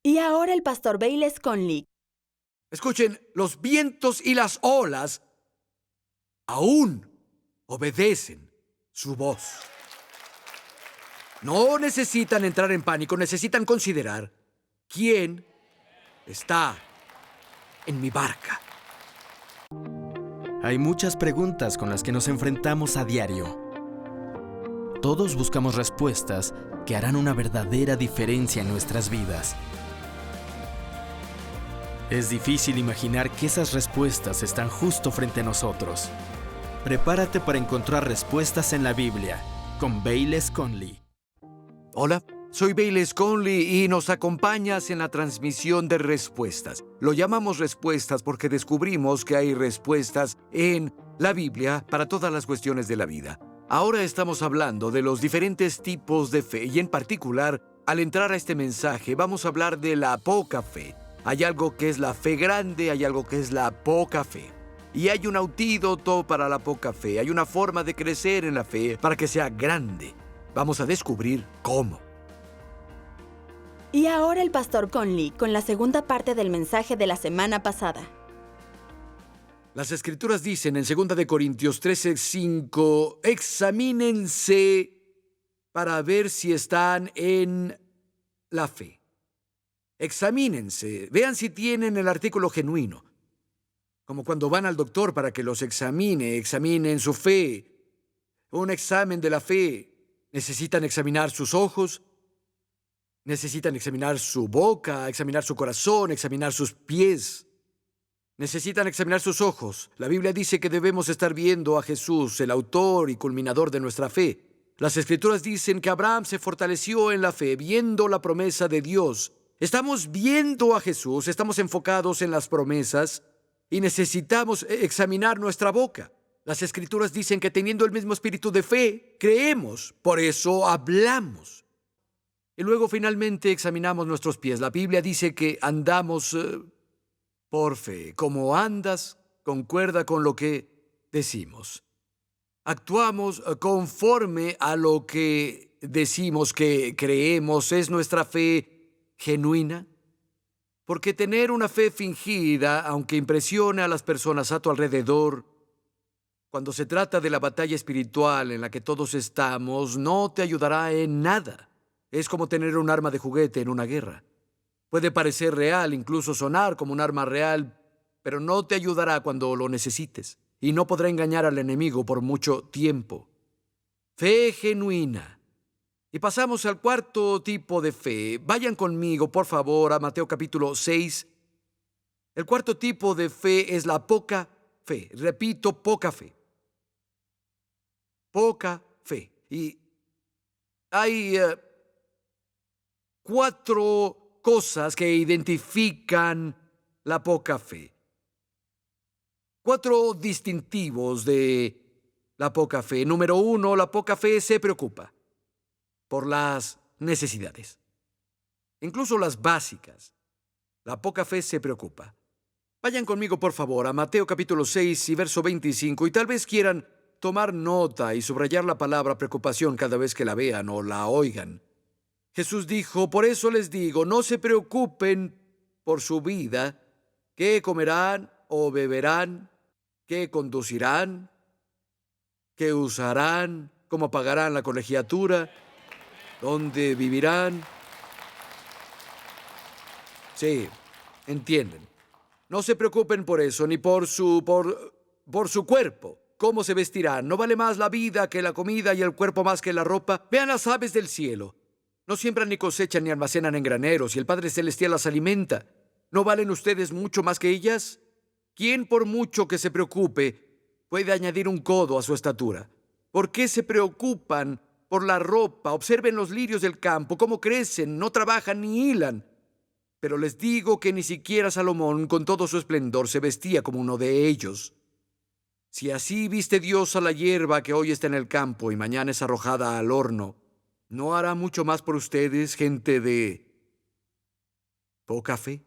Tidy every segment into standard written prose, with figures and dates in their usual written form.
Y ahora el pastor Bayless Conley. Escuchen, los vientos y las olas aún obedecen su voz. No necesitan entrar en pánico, necesitan considerar quién está en mi barca. Hay muchas preguntas con las que nos enfrentamos a diario. Todos buscamos respuestas que harán una verdadera diferencia en nuestras vidas. Es difícil imaginar que esas respuestas están justo frente a nosotros. Prepárate para encontrar respuestas en la Biblia con Bayless Conley. Hola, soy Bayless Conley y nos acompañas en la transmisión de respuestas. Lo llamamos respuestas porque descubrimos que hay respuestas en la Biblia para todas las cuestiones de la vida. Ahora estamos hablando de los diferentes tipos de fe y en particular, al entrar a este mensaje, vamos a hablar de la poca fe. Hay algo que es la fe grande, hay algo que es la poca fe. Y hay un antídoto para la poca fe. Hay una forma de crecer en la fe para que sea grande. Vamos a descubrir cómo. Y ahora el pastor Conley con la segunda parte del mensaje de la semana pasada. Las Escrituras dicen en 2 de Corintios 13:5, examínense para ver si están en la fe. Examínense, vean si tienen el artículo genuino. Como cuando van al doctor para que los examinen su fe. Un examen de la fe. Necesitan examinar sus ojos, necesitan examinar su boca, examinar su corazón, examinar sus pies. Necesitan examinar sus ojos. La Biblia dice que debemos estar viendo a Jesús, el autor y culminador de nuestra fe. Las Escrituras dicen que Abraham se fortaleció en la fe, viendo la promesa de Dios. Estamos viendo a Jesús, estamos enfocados en las promesas y necesitamos examinar nuestra boca. Las Escrituras dicen que teniendo el mismo espíritu de fe, creemos, por eso hablamos. Y luego finalmente examinamos nuestros pies. La Biblia dice que andamos por fe. Como andas, concuerda con lo que decimos. Actuamos conforme a lo que decimos que creemos. ¿Es nuestra fe genuina? Porque tener una fe fingida, aunque impresione a las personas a tu alrededor, cuando se trata de la batalla espiritual en la que todos estamos, no te ayudará en nada. Es como tener un arma de juguete en una guerra. Puede parecer real, incluso sonar como un arma real, pero no te ayudará cuando lo necesites y no podrá engañar al enemigo por mucho tiempo. Fe genuina. Y pasamos al cuarto tipo de fe. Vayan conmigo, por favor, a Mateo capítulo 6. El cuarto tipo de fe es la poca fe. Repito, poca fe. Poca fe. Y hay 4 cosas que identifican la poca fe. 4 distintivos de la poca fe. Número 1, la poca fe se preocupa por las necesidades, incluso las básicas. La poca fe se preocupa. Vayan conmigo, por favor, a Mateo capítulo 6 y verso 25, y tal vez quieran tomar nota y subrayar la palabra preocupación cada vez que la vean o la oigan. Jesús dijo, por eso les digo, no se preocupen por su vida, qué comerán o beberán, qué conducirán, qué usarán, cómo pagarán la colegiatura, dónde vivirán. Sí, entienden. No se preocupen por eso, ni por su cuerpo. ¿Cómo se vestirán? ¿No vale más la vida que la comida y el cuerpo más que la ropa? Vean las aves del cielo. No siembran ni cosechan ni almacenan en graneros, y el Padre Celestial las alimenta. ¿No valen ustedes mucho más que ellas? ¿Quién, por mucho que se preocupe, puede añadir un codo a su estatura? ¿Por qué se preocupan por la ropa? Observen los lirios del campo, cómo crecen, no trabajan ni hilan. Pero les digo que ni siquiera Salomón, con todo su esplendor, se vestía como uno de ellos. Si así viste Dios a la hierba que hoy está en el campo y mañana es arrojada al horno, ¿no hará mucho más por ustedes, gente de poca fe?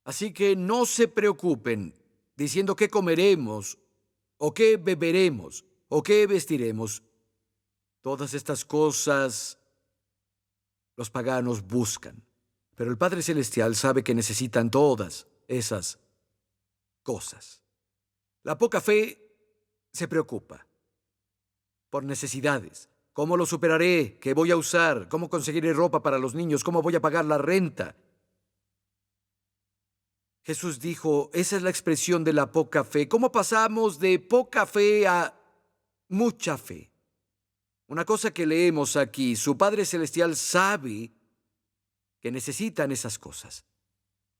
Así que no se preocupen diciendo qué comeremos, o qué beberemos, o qué vestiremos. Todas estas cosas los paganos buscan. Pero el Padre Celestial sabe que necesitan todas esas cosas. La poca fe se preocupa por necesidades. ¿Cómo lo superaré? ¿Qué voy a usar? ¿Cómo conseguiré ropa para los niños? ¿Cómo voy a pagar la renta? Jesús dijo, esa es la expresión de la poca fe. ¿Cómo pasamos de poca fe a mucha fe? Una cosa que leemos aquí, su Padre Celestial sabe que necesitan esas cosas.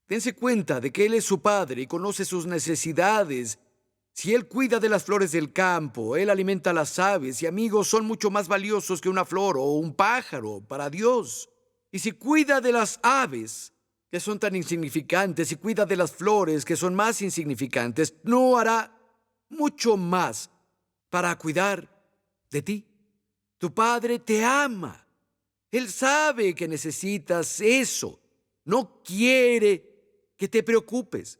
Dense cuenta de que Él es su Padre y conoce sus necesidades. Si Él cuida de las flores del campo, Él alimenta a las aves y amigos son mucho más valiosos que una flor o un pájaro para Dios. Y si cuida de las aves, que son tan insignificantes, y cuida de las flores, que son más insignificantes, ¿no hará mucho más para cuidar de ti? Tu Padre te ama. Él sabe que necesitas eso. No quiere que te preocupes.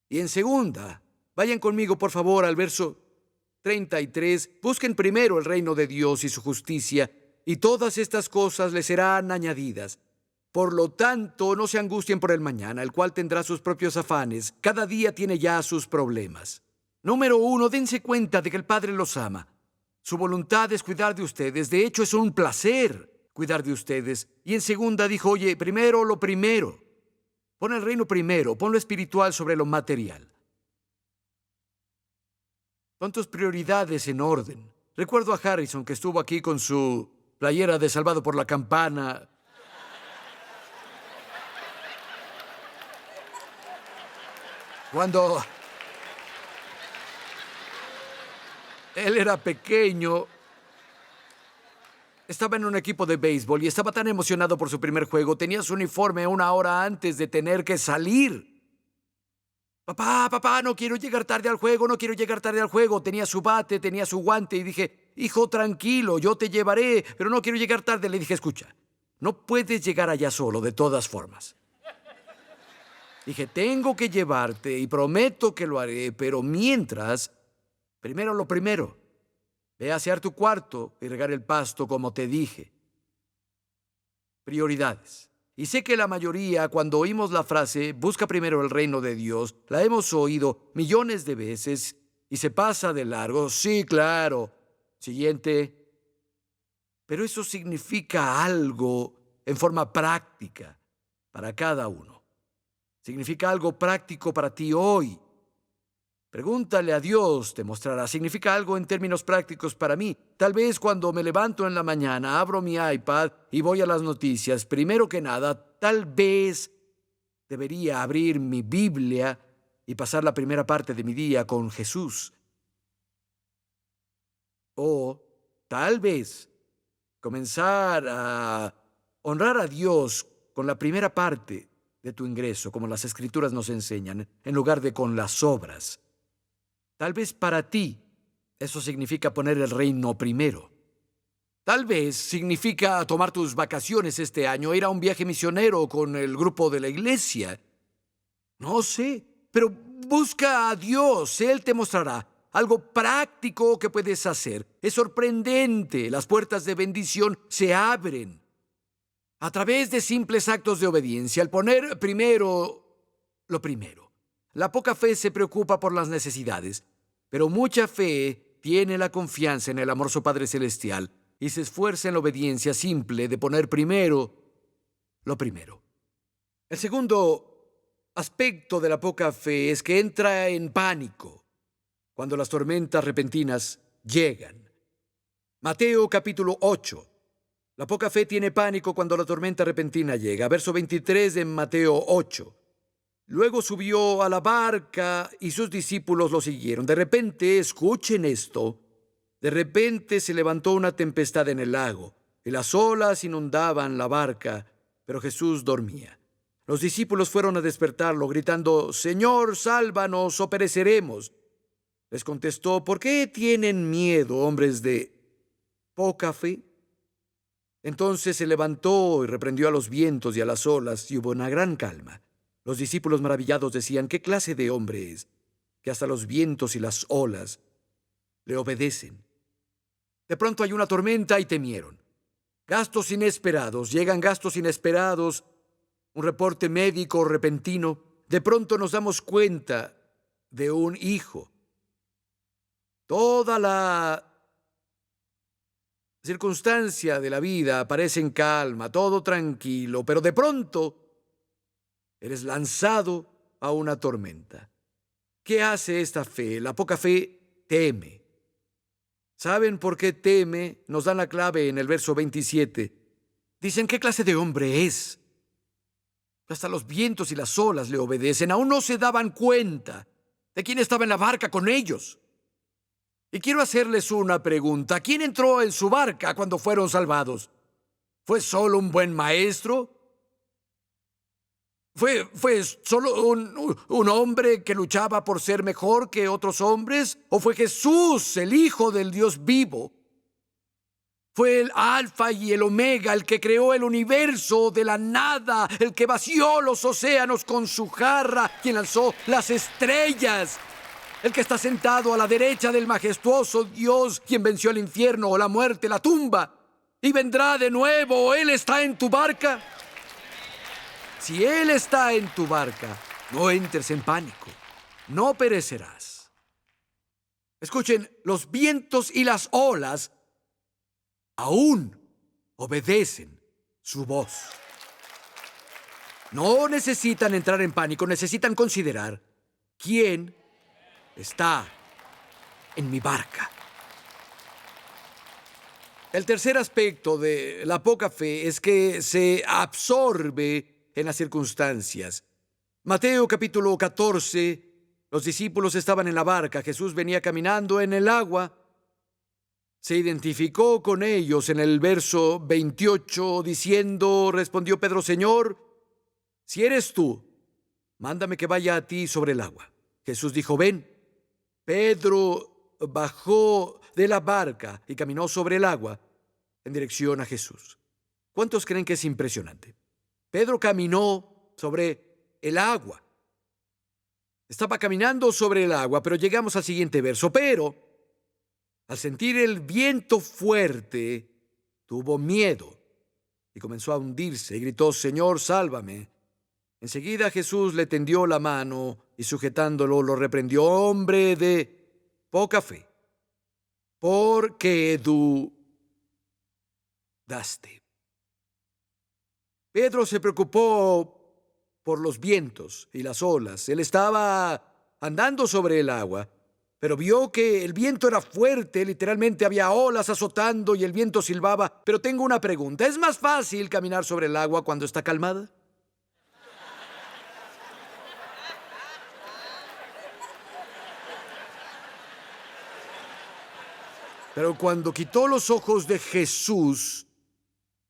Y en segunda, vayan conmigo por favor al verso 33. Busquen primero el reino de Dios y su justicia, y todas estas cosas les serán añadidas. Por lo tanto, no se angustien por el mañana, el cual tendrá sus propios afanes. Cada día tiene ya sus problemas. Número 1, dense cuenta de que el Padre los ama. Su voluntad es cuidar de ustedes. De hecho, es un placer cuidar de ustedes. Y en segunda dijo, oye, primero lo primero. Pon el reino primero, pon lo espiritual sobre lo material. Pon tus prioridades en orden. Recuerdo a Harrison, que estuvo aquí con su playera de Salvado por la Campana. Cuando él era pequeño, estaba en un equipo de béisbol y estaba tan emocionado por su primer juego. Tenía su uniforme 1 hora antes de tener que salir. Papá, no quiero llegar tarde al juego, no quiero llegar tarde al juego. Tenía su bate, tenía su guante y dije, hijo, tranquilo, yo te llevaré, pero no quiero llegar tarde. Le dije, escucha, no puedes llegar allá solo de todas formas. Dije, tengo que llevarte y prometo que lo haré, pero mientras, primero lo primero. Ve a asear tu cuarto y regar el pasto como te dije. Prioridades. Y sé que la mayoría, cuando oímos la frase, busca primero el reino de Dios, la hemos oído millones de veces y se pasa de largo. Sí, claro. Siguiente. Pero eso significa algo en forma práctica para cada uno. Significa algo práctico para ti hoy. Pregúntale a Dios, te mostrará. Significa algo en términos prácticos para mí. Tal vez cuando me levanto en la mañana, abro mi iPad y voy a las noticias. Primero que nada, tal vez debería abrir mi Biblia y pasar la primera parte de mi día con Jesús. O tal vez comenzar a honrar a Dios con la primera parte de tu ingreso, como las Escrituras nos enseñan, en lugar de con las obras. Tal vez para ti eso significa poner el reino primero. Tal vez significa tomar tus vacaciones este año, ir a un viaje misionero con el grupo de la iglesia. No sé, pero busca a Dios, Él te mostrará algo práctico que puedes hacer. Es sorprendente, las puertas de bendición se abren a través de simples actos de obediencia, al poner primero lo primero. La poca fe se preocupa por las necesidades, pero mucha fe tiene la confianza en el amoroso Padre Celestial y se esfuerza en la obediencia simple de poner primero lo primero. El segundo aspecto de la poca fe es que entra en pánico cuando las tormentas repentinas llegan. Mateo capítulo 8. La poca fe tiene pánico cuando la tormenta repentina llega. Verso 23 de Mateo 8. Luego subió a la barca y sus discípulos lo siguieron. De repente, escuchen esto, de repente se levantó una tempestad en el lago y las olas inundaban la barca, pero Jesús dormía. Los discípulos fueron a despertarlo, gritando, «Señor, sálvanos o pereceremos». Les contestó, «¿Por qué tienen miedo, hombres de poca fe?». Entonces se levantó y reprendió a los vientos y a las olas, y hubo una gran calma. Los discípulos maravillados decían, «¿Qué clase de hombre es, que hasta los vientos y las olas le obedecen?». De pronto hay una tormenta y temieron. Gastos inesperados, llegan gastos inesperados un reporte médico repentino. De pronto nos damos cuenta de un hijo. Toda la circunstancia de la vida parece en calma, todo tranquilo, pero de pronto eres lanzado a una tormenta. ¿Qué hace esta fe? La poca fe teme. ¿Saben por qué teme? Nos dan la clave en el verso 27. Dicen, ¿qué clase de hombre es? Hasta los vientos y las olas le obedecen. Aún no se daban cuenta de quién estaba en la barca con ellos. Y quiero hacerles una pregunta. ¿Quién entró en su barca cuando fueron salvados? ¿Fue solo un buen maestro? ¿Fue solo un hombre que luchaba por ser mejor que otros hombres? ¿O fue Jesús, el Hijo del Dios vivo? Fue el Alfa y el Omega, el que creó el universo de la nada, el que vació los océanos con su jarra, quien alzó las estrellas, el que está sentado a la derecha del majestuoso Dios, quien venció el infierno, la muerte, la tumba, y vendrá de nuevo. ¿Él está en tu barca? Si Él está en tu barca, no entres en pánico, no perecerás. Escuchen, los vientos y las olas aún obedecen su voz. No necesitan entrar en pánico, necesitan considerar quién está en mi barca. El tercer aspecto de la poca fe es que se absorbe en las circunstancias. Mateo capítulo 14, los discípulos estaban en la barca, Jesús venía caminando en el agua, se identificó con ellos en el verso 28 diciendo, respondió Pedro, Señor, si eres tú, mándame que vaya a ti sobre el agua. Jesús dijo, ven. Pedro bajó de la barca y caminó sobre el agua en dirección a Jesús. ¿Cuántos creen que es impresionante? Pedro caminó sobre el agua. Estaba caminando sobre el agua, pero llegamos al siguiente verso. Pero, al sentir el viento fuerte, tuvo miedo y comenzó a hundirse y gritó, Señor, sálvame. Enseguida Jesús le tendió la mano y sujetándolo lo reprendió, hombre de poca fe, ¿por qué dudaste? Pedro se preocupó por los vientos y las olas. Él estaba andando sobre el agua, pero vio que el viento era fuerte, literalmente había olas azotando y el viento silbaba. Pero tengo una pregunta, ¿es más fácil caminar sobre el agua cuando está calmada? Pero cuando quitó los ojos de Jesús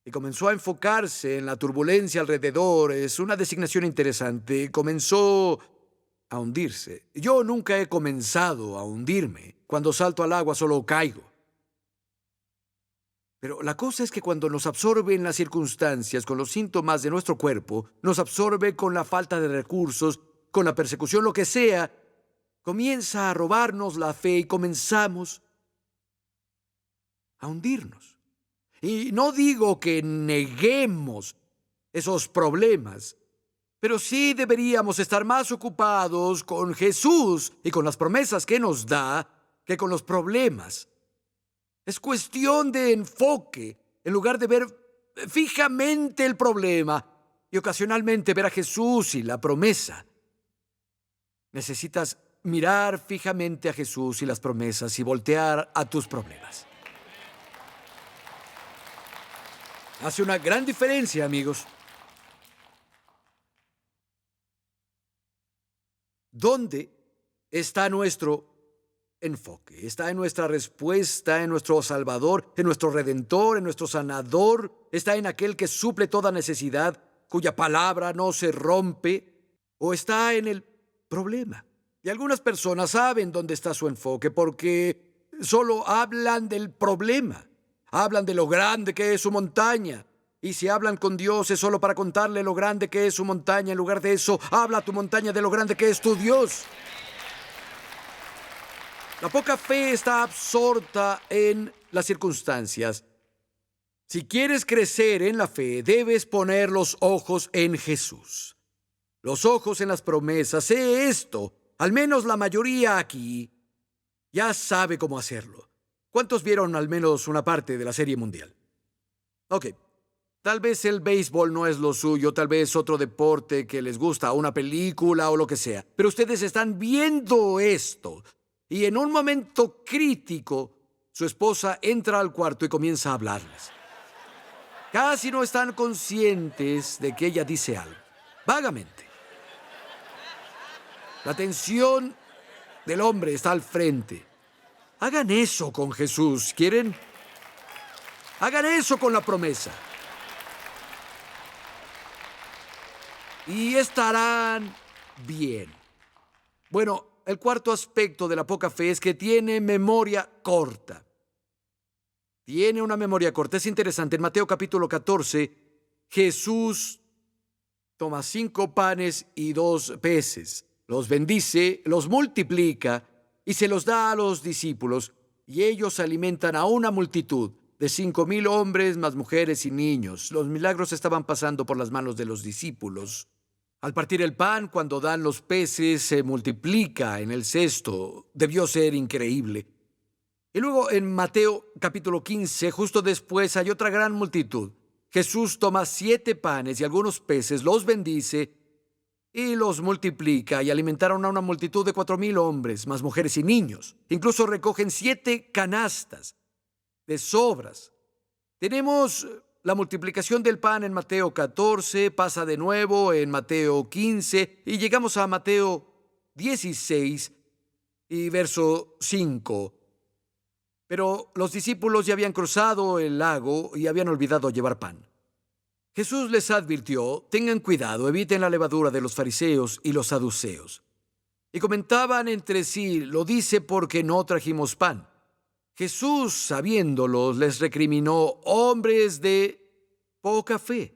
y comenzó a enfocarse en la turbulencia alrededor, es una designación interesante, comenzó a hundirse. Yo nunca he comenzado a hundirme. Cuando salto al agua solo caigo. Pero la cosa es que cuando nos absorben las circunstancias con los síntomas de nuestro cuerpo, nos absorbe con la falta de recursos, con la persecución, lo que sea, comienza a robarnos la fe y comenzamos a hundirnos. Y no digo que neguemos esos problemas, pero sí deberíamos estar más ocupados con Jesús y con las promesas que nos da que con los problemas. Es cuestión de enfoque, en lugar de ver fijamente el problema y ocasionalmente ver a Jesús y la promesa. Necesitas mirar fijamente a Jesús y las promesas y voltear a tus problemas. Hace una gran diferencia, amigos. ¿Dónde está nuestro enfoque? ¿Está en nuestra respuesta, en nuestro Salvador, en nuestro Redentor, en nuestro Sanador? ¿Está en aquel que suple toda necesidad, cuya palabra no se rompe? ¿O está en el problema? Y algunas personas saben dónde está su enfoque porque solo hablan del problema. Hablan de lo grande que es su montaña. Y si hablan con Dios es solo para contarle lo grande que es su montaña. En lugar de eso, habla a tu montaña de lo grande que es tu Dios. La poca fe está absorta en las circunstancias. Si quieres crecer en la fe, debes poner los ojos en Jesús. Los ojos en las promesas. Sé esto. Al menos la mayoría aquí ya sabe cómo hacerlo. ¿Cuántos vieron al menos una parte de la Serie Mundial? Ok. Tal vez el béisbol no es lo suyo, tal vez otro deporte que les gusta, una película o lo que sea. Pero ustedes están viendo esto. Y en un momento crítico, su esposa entra al cuarto y comienza a hablarles. Casi no están conscientes de que ella dice algo. Vagamente. La atención del hombre está al frente. Hagan eso con Jesús, ¿quieren? Hagan eso con la promesa. Y estarán bien. Bueno, el cuarto aspecto de la poca fe es que tiene memoria corta. Tiene una memoria corta. Es interesante. En Mateo capítulo 14, Jesús toma 5 panes y 2 peces. Los bendice, los multiplica y se los da a los discípulos. Y ellos alimentan a una multitud de 5,000 hombres, más mujeres y niños. Los milagros estaban pasando por las manos de los discípulos. Al partir el pan, cuando dan los peces, se multiplica en el cesto. Debió ser increíble. Y luego en Mateo capítulo 15, justo después, hay otra gran multitud. Jesús toma 7 panes y algunos peces, los bendice y los multiplica, y alimentaron a una multitud de 4,000 hombres, más mujeres y niños. Incluso recogen 7 canastas de sobras. Tenemos la multiplicación del pan en Mateo 14, pasa de nuevo en Mateo 15 y llegamos a Mateo 16 y verso 5. Pero los discípulos ya habían cruzado el lago y habían olvidado llevar pan. Jesús les advirtió: tengan cuidado, eviten la levadura de los fariseos y los saduceos. Y comentaban entre sí: lo dice porque no trajimos pan. Jesús, sabiéndolos, les recriminó: hombres de poca fe,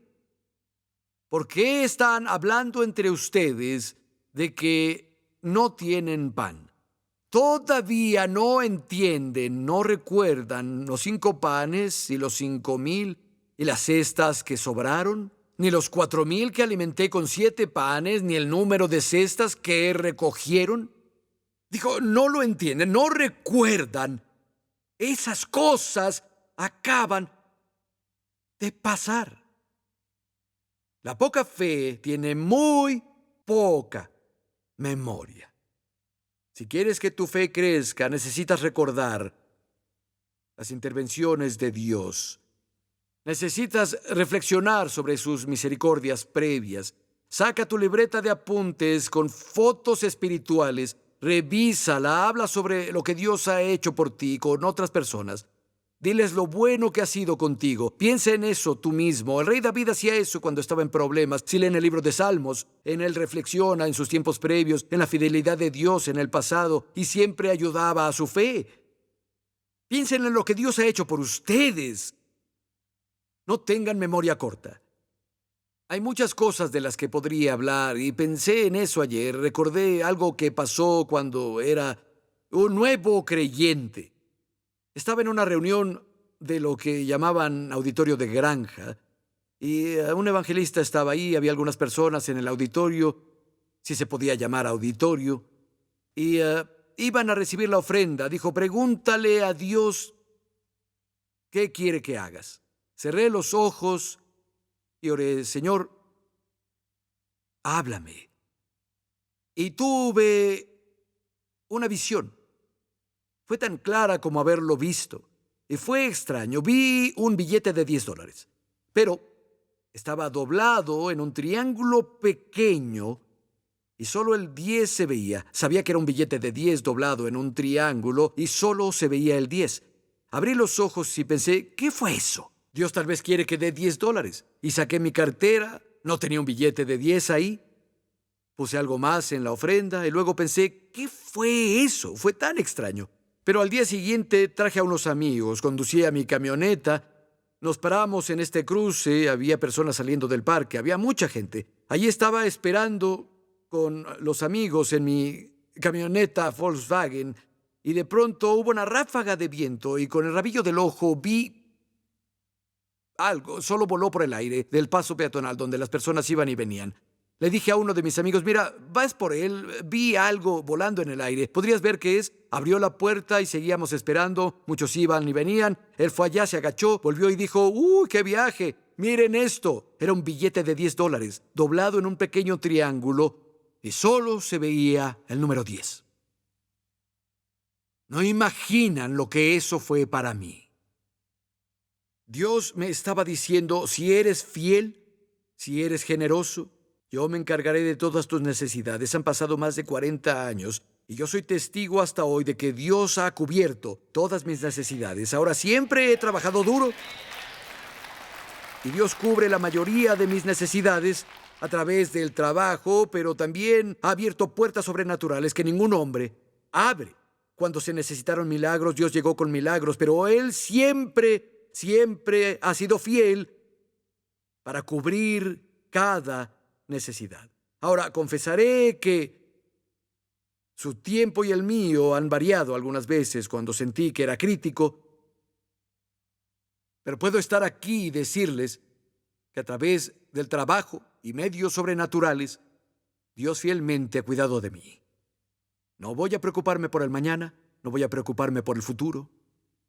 ¿por qué están hablando entre ustedes de que no tienen pan? ¿Todavía no entienden, no recuerdan los 5 panes y los 5,000 y las cestas que sobraron? Ni los 4,000 que alimenté con 7 panes, ni el número de cestas que recogieron. Dijo, no lo entienden, no recuerdan. Esas cosas acaban de pasar. La poca fe tiene muy poca memoria. Si quieres que tu fe crezca, necesitas recordar las intervenciones de Dios. Necesitas reflexionar sobre sus misericordias previas. Saca tu libreta de apuntes con fotos espirituales, revísala, habla sobre lo que Dios ha hecho por ti con otras personas. Diles lo bueno que ha sido contigo. Piensa en eso tú mismo. El rey David hacía eso cuando estaba en problemas. Si leen el libro de Salmos, en él reflexiona en sus tiempos previos, en la fidelidad de Dios en el pasado, y siempre ayudaba a su fe. Piensen en lo que Dios ha hecho por ustedes. No tengan memoria corta. Hay muchas cosas de las que podría hablar, y pensé en eso ayer. Recordé algo que pasó cuando era un nuevo creyente. Estaba en una reunión de lo que llamaban auditorio de granja, y un evangelista estaba ahí. Había algunas personas en el auditorio, si se podía llamar auditorio, y iban a recibir la ofrenda. Dijo, pregúntale a Dios qué quiere que hagas. Cerré los ojos y oré, Señor, háblame. Y tuve una visión. Fue tan clara como haberlo visto. Y fue extraño. Vi un billete de $10. Pero estaba doblado en un triángulo pequeño y solo el 10 se veía. Sabía que era un billete de 10 doblado en un triángulo y solo se veía el 10. Abrí los ojos y pensé, ¿qué fue eso? Dios tal vez quiere que dé $10. Y saqué mi cartera. No tenía un billete de 10 ahí. Puse algo más en la ofrenda y luego pensé, ¿qué fue eso? Fue tan extraño. Pero al día siguiente traje a unos amigos, conducía mi camioneta, nos paramos en este cruce, había personas saliendo del parque, había mucha gente. Allí estaba esperando con los amigos en mi camioneta Volkswagen y de pronto hubo una ráfaga de viento y con el rabillo del ojo vi algo, solo voló por el aire del paso peatonal donde las personas iban y venían. Le dije a uno de mis amigos, mira, vas por él, vi algo volando en el aire. ¿Podrías ver qué es? Abrió la puerta y seguíamos esperando. Muchos iban y venían. Él fue allá, se agachó, volvió y dijo, ¡uy, qué viaje! Miren esto. Era un billete de $10, doblado en un pequeño triángulo, y solo se veía el número 10. No imaginan lo que eso fue para mí. Dios me estaba diciendo, si eres fiel, si eres generoso, yo me encargaré de todas tus necesidades. Han pasado más de 40 años y yo soy testigo hasta hoy de que Dios ha cubierto todas mis necesidades. Ahora siempre he trabajado duro y Dios cubre la mayoría de mis necesidades a través del trabajo, pero también ha abierto puertas sobrenaturales que ningún hombre abre. Cuando se necesitaron milagros, Dios llegó con milagros, pero Él siempre ha sido fiel para cubrir cada necesidad. Ahora, confesaré que su tiempo y el mío han variado algunas veces cuando sentí que era crítico, pero puedo estar aquí y decirles que a través del trabajo y medios sobrenaturales, Dios fielmente ha cuidado de mí. No voy a preocuparme por el mañana, no voy a preocuparme por el futuro.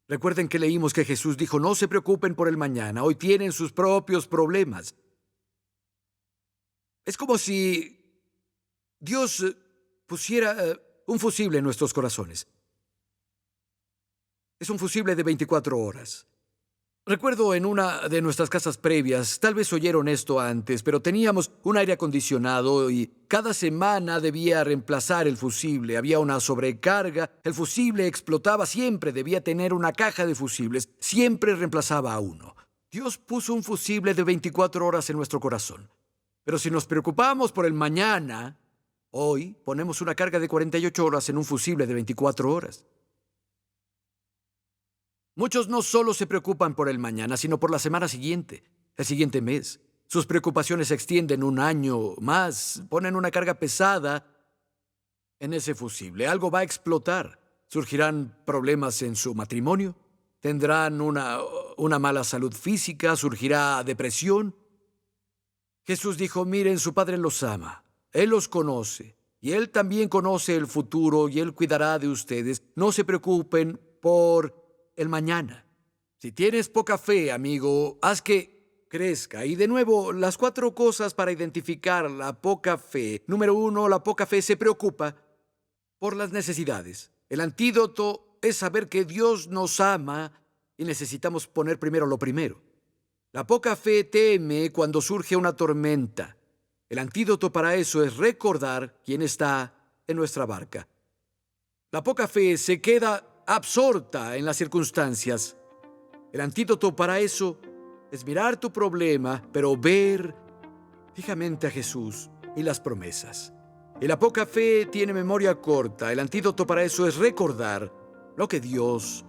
Recuerden que leímos que Jesús dijo, no se preocupen por el mañana, hoy tienen sus propios problemas. Es como si Dios pusiera un fusible en nuestros corazones. Es un fusible de 24 horas. Recuerdo en una de nuestras casas previas, tal vez oyeron esto antes, pero teníamos un aire acondicionado y cada semana debía reemplazar el fusible. Había una sobrecarga, el fusible explotaba, siempre debía tener una caja de fusibles, siempre reemplazaba a uno. Dios puso un fusible de 24 horas en nuestro corazón. Pero si nos preocupamos por el mañana, hoy ponemos una carga de 48 horas en un fusible de 24 horas. Muchos no solo se preocupan por el mañana, sino por la semana siguiente, el siguiente mes. Sus preocupaciones se extienden un año más, ponen una carga pesada en ese fusible. Algo va a explotar. Surgirán problemas en su matrimonio, tendrán una mala salud física, surgirá depresión. Jesús dijo, miren, su Padre los ama, Él los conoce, y Él también conoce el futuro, y Él cuidará de ustedes. No se preocupen por el mañana. Si tienes poca fe, amigo, haz que crezca. Y de nuevo, las 4 cosas para identificar la poca fe. Número 1, la poca fe se preocupa por las necesidades. El antídoto es saber que Dios nos ama y necesitamos poner primero lo primero. La poca fe teme cuando surge una tormenta. El antídoto para eso es recordar quién está en nuestra barca. La poca fe se queda absorta en las circunstancias. El antídoto para eso es mirar tu problema, pero ver fijamente a Jesús y las promesas. Y la poca fe tiene memoria corta. El antídoto para eso es recordar lo que Dios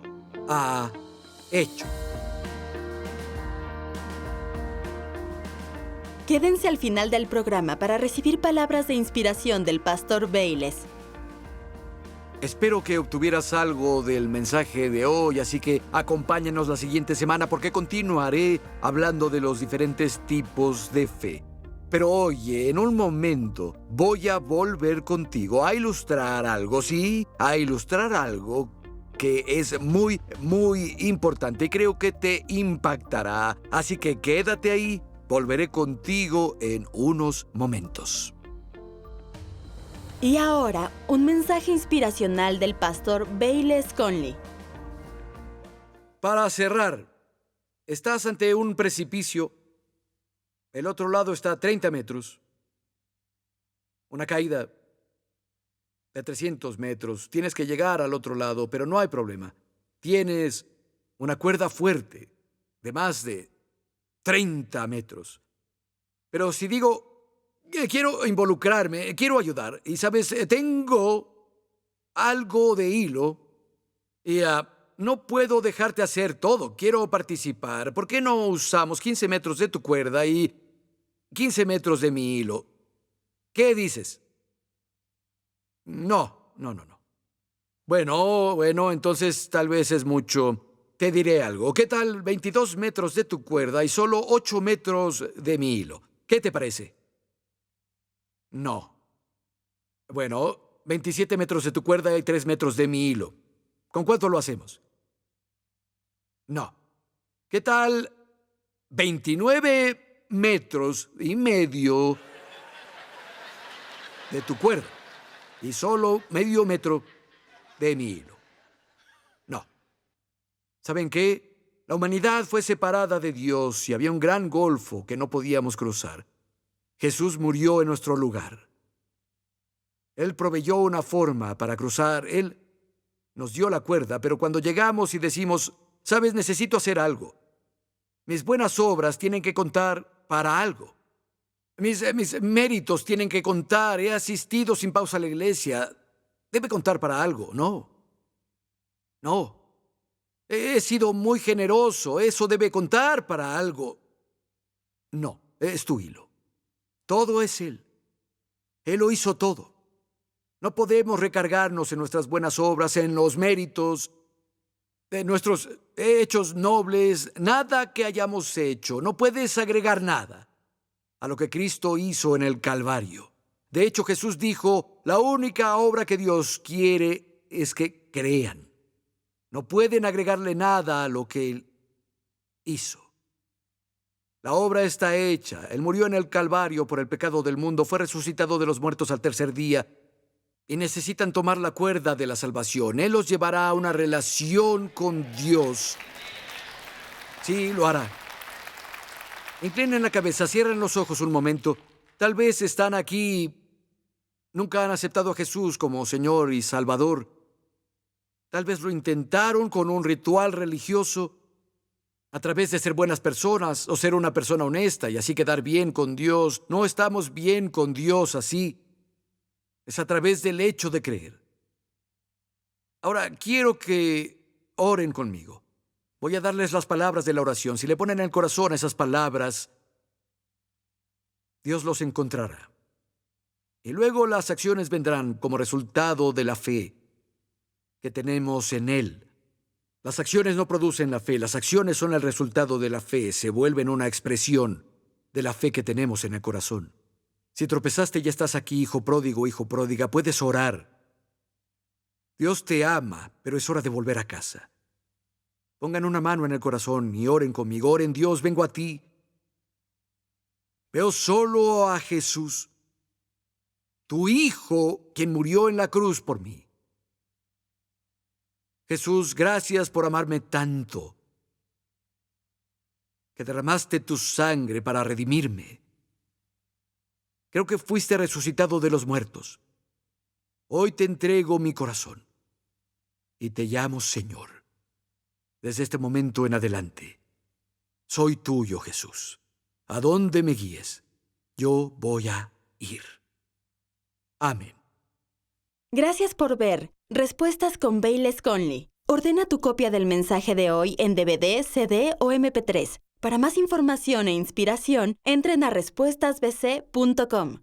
ha hecho. Quédense al final del programa para recibir palabras de inspiración del pastor Bayless. Espero que obtuvieras algo del mensaje de hoy, así que acompáñanos la siguiente semana porque continuaré hablando de los diferentes tipos de fe. Pero oye, en un momento voy a volver contigo a ilustrar algo, sí, a ilustrar algo que es muy importante y creo que te impactará. Así que quédate ahí, volveré contigo en unos momentos. Y ahora, un mensaje inspiracional del pastor Bayless Conley. Para cerrar, estás ante un precipicio. El otro lado está a 30 metros. Una caída de 300 metros. Tienes que llegar al otro lado, pero no hay problema. Tienes una cuerda fuerte de más de 30 metros. Pero si digo, quiero involucrarme, quiero ayudar, y sabes, tengo algo de hilo y no puedo dejarte hacer todo. Quiero participar. ¿Por qué no usamos 15 metros de tu cuerda y 15 metros de mi hilo? ¿Qué dices? No. Bueno, entonces tal vez es mucho. te diré algo. ¿Qué tal 22 metros de tu cuerda y solo 8 metros de mi hilo? ¿Qué te parece? No. Bueno, 27 metros de tu cuerda y 3 metros de mi hilo. ¿Con cuánto lo hacemos? No. ¿Qué tal 29 metros y medio de tu cuerda y solo medio metro de mi hilo? No. ¿Saben qué? La humanidad fue separada de Dios y había un gran golfo que no podíamos cruzar. Jesús murió en nuestro lugar. Él proveyó una forma para cruzar. Él nos dio la cuerda, pero cuando llegamos y decimos, ¿sabes? Necesito hacer algo. Mis buenas obras tienen que contar para algo. Mis méritos tienen que contar. He asistido sin pausa a la iglesia. Debe contar para algo. No. No. He sido muy generoso. Eso debe contar para algo. No. Es tu hilo. Todo es Él. Él lo hizo todo. No podemos recargarnos en nuestras buenas obras, en los méritos, en nuestros hechos nobles, nada que hayamos hecho. No puedes agregar nada a lo que Cristo hizo en el Calvario. De hecho, Jesús dijo, la única obra que Dios quiere es que crean. No pueden agregarle nada a lo que Él hizo. La obra está hecha. Él murió en el Calvario por el pecado del mundo, fue resucitado de los muertos al tercer día. Y necesitan tomar la cuerda de la salvación. Él los llevará a una relación con Dios. Sí, lo hará. Inclinen la cabeza, cierren los ojos un momento. Tal vez están aquí, nunca han aceptado a Jesús como Señor y Salvador. Tal vez lo intentaron con un ritual religioso, a través de ser buenas personas o ser una persona honesta y así quedar bien con Dios. No estamos bien con Dios así. Es a través del hecho de creer. Ahora, quiero que oren conmigo. Voy a darles las palabras de la oración. Si le ponen en el corazón esas palabras, Dios los encontrará. Y luego las acciones vendrán como resultado de la fe que tenemos en Él. Las acciones no producen la fe. Las acciones son el resultado de la fe. Se vuelven una expresión de la fe que tenemos en el corazón. Si tropezaste y ya estás aquí, hijo pródigo, hijo pródiga, puedes orar. Dios te ama, pero es hora de volver a casa. Pongan una mano en el corazón y oren conmigo. Oren, Dios, vengo a ti. Veo solo a Jesús, tu Hijo, quien murió en la cruz por mí. Jesús, gracias por amarme tanto, que derramaste tu sangre para redimirme. Creo que fuiste resucitado de los muertos. Hoy te entrego mi corazón y te llamo Señor. Desde este momento en adelante, soy tuyo, Jesús. A donde me guíes, yo voy a ir. Amén. Gracias por ver Respuestas con Bayless Conley. Ordena tu copia del mensaje de hoy en DVD, CD o MP3. Para más información e inspiración, entren a respuestasbc.com.